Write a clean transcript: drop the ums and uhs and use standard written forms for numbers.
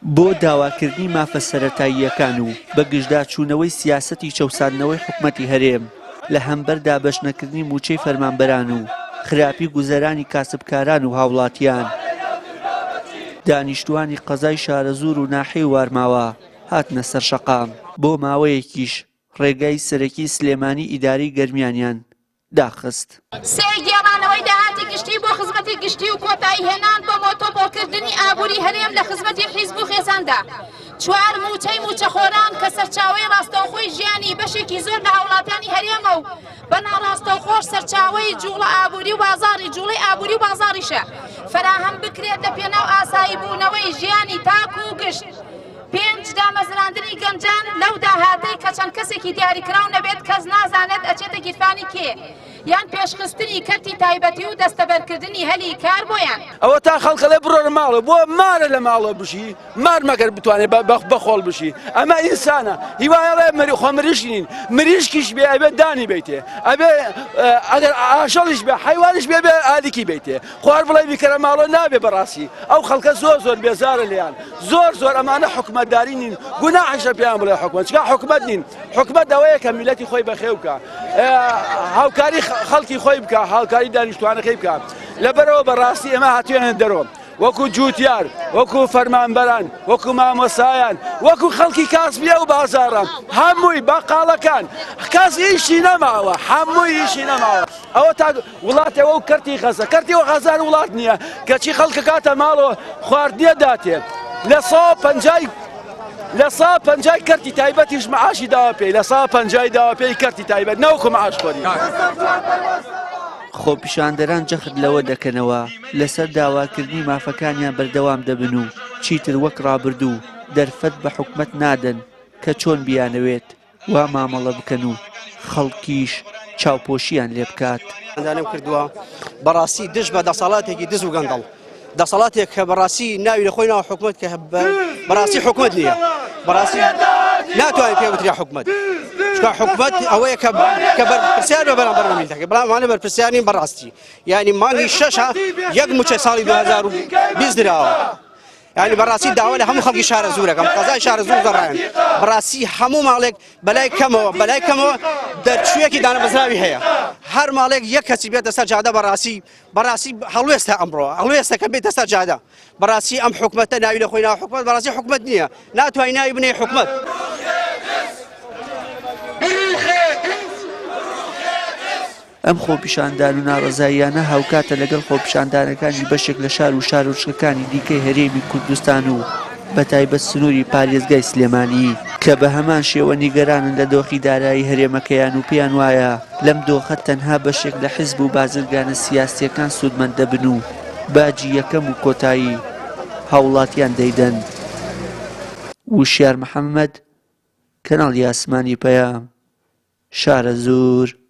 بۆ داواکردنی مافە سەرەتاییەکان و بەگشتدا چوونەوەی سیاسەتی چەوساندنەوەی حکومەتی هەرێم لە هەمبەر دابەشنەکردنی موچەی فەرمانبەران و خراپی گوزەرانی کاسبکاران و هاوڵاتیان دانیشتوانی قەزای شارەزور و ناحەی وارماوە هاتنە سەر شەقام بۆ ماوەیەکیش ڕێگای سەرەکی سلێمانی ئیداری گەرمیانیان داخست. سێ گێڕانەوەی داهاتی گشتی بۆ خزمەتی گشتی و کۆتایی هێنان بۆ مۆتۆپۆلکردنی ئابووری هەرێم لە خزمەتی حیزب و خێزاندا. چوار موچەی موچەخۆران کە سەرچاوەی ڕاستەوخۆی ژیانی بەشێکی زۆر لە هاوڵاتیانی هەرێمە و بەناڕاستەوخۆش سەرچاوەی جوڵە ئابووری و بازاڕی جوڵەی ئابووری و بازاڕیشە فراهەم بکرێت لە پێناو ئاسایی بوونەوەی ژیانی تاک و گشت. پێنج دامەزراندنی گەنجان لەو داهاتەی کە چەند کەسێکی دیاریکراو نەبێت کەس نازانێت ئەچێتە گیرفانی کێ یان پێشخستنی کەرتی تایبەتی و دەستەبەرکردنی هەلی کار بۆیان. ئەوە تا خەڵکەڵێ بڕۆ ماڵە بۆ مارە لە ماڵە بشی مار مەگەر بتوانێت بەخۆڵ بشی ئەمە ئینسانە هیوایەڵێ مەری خۆ مریش نین مریشکیش بێ ئەبێ دانی بیتێ ئەبێ ئەگەر ئاشەڵیش بێ حیوانیش بێ بێ ئالیکی بیتێ خوار بڵێ بیکەرە ماڵۆ نابێ بەڕاستی ئەو خەڵکە زۆر بێزارە لێیان زۆر ئەمانە حکومەتداری نین گوناحیشە پێیان بڵێ حکومەت چکە حکومەت نین حکومەت ئەوەیە کە میلەتی خۆی بەخێو بکە هاوکاری خەڵکی خۆی بکە هاوکاری دانیشتوانەکەی بکە لەبەرەوە بەڕاستی ئێمە هاتوێنە دەرۆ وەکو جوتیار وەکو فەرمانبەران وەکو مامۆسایان وەکو خەڵکی کاسبیە و بازاڕان هەمووی بەقاڵەکان کەس ئیشی نەماوە هەمووی ئیشی نەماوە ئەوە تا وڵاتەوە و کەرتی خەزە کەرتیەوە خەزار وڵات نییە کەچی خەڵکە کاتە ماڵەوە خواردنیە داتێ لە 150 کەرتی تایبەتیش معاشی داوا پێی لە 150 داوا پێی کەرتی تایبەت نەوەکو معاش خۆری. خۆپیشاندەران جەخت لەوە دەکەنەوە لەسەر داواکردنی مافەکانیان بەردەوام دەبن و چیتر وەک ڕابردوو دەرفەت بە حکومەت نادەن کە چۆن بیانەوێت وا مامەڵە بکەن و خەڵکیش چاوپۆشیان لێ بکات. ئەندانم کردووە بەڕاستی دژ بە دەسەڵاتێکی دز و گەندەڵ دەسەڵاتێک کە بەڕاستی ناوی لە خۆی ناوە حکومەت کە بەڕاستی حکومەت نییە بەڕاستی ناتوانێت پێ وتریا حکومەت حکومت ئەوەیە کە بەرپرسیار بە بەرامبەر میلەتەکە بەڵامانە بەرپرسیارین بەڕاستی یعنی مانگی شەشە یەک موچە ساڵی 2020 دراوە یعنی بەڕاستی داوا لە هەموو خەڵکی شارە زوورەکەم قەزای شارە زوور گەڕایان بەڕاستی هەموو ماڵێک بەلای کەمەوە دەرچوویەکی دانەبەزراوی هەیە هەر ماڵێک یەک کەسی بێتە سەر جادە بەڕاستی هەڵوێستە ئەمڕۆ هەڵوێستە کە بێتە سەر جادە بەڕاستی ئەم حکومەتە ناوی لە خۆی ناو حکومەت بەڕاستی حکومەت نییە ناتوانین ناوی بنێ حکومەت. ئەم خۆپیشاندان و ناڕەزاییانە هاوکاتە لەگەڵ خۆپیشاندانەکانی بەشێک لە شار و شارۆچکەکانی دیکەی هەرێمی کوردستان و بەتایبەت سنووری پارێزگای سلێمانی کە بە هەمان شێوە نیگەرانن لە دۆخی دارایی هەرێمەکەیان و پێیان وایە لەم دۆخە تەنها بەشێک لە حیزب و بازرگانە سیاسیەکان سوودمەند دەبن و باجی یەکەم و کۆتایی هاوڵاتیان دەیدەن. وشیار محەممەد کەناڵی ئاسمانی پەیام شارە زوور.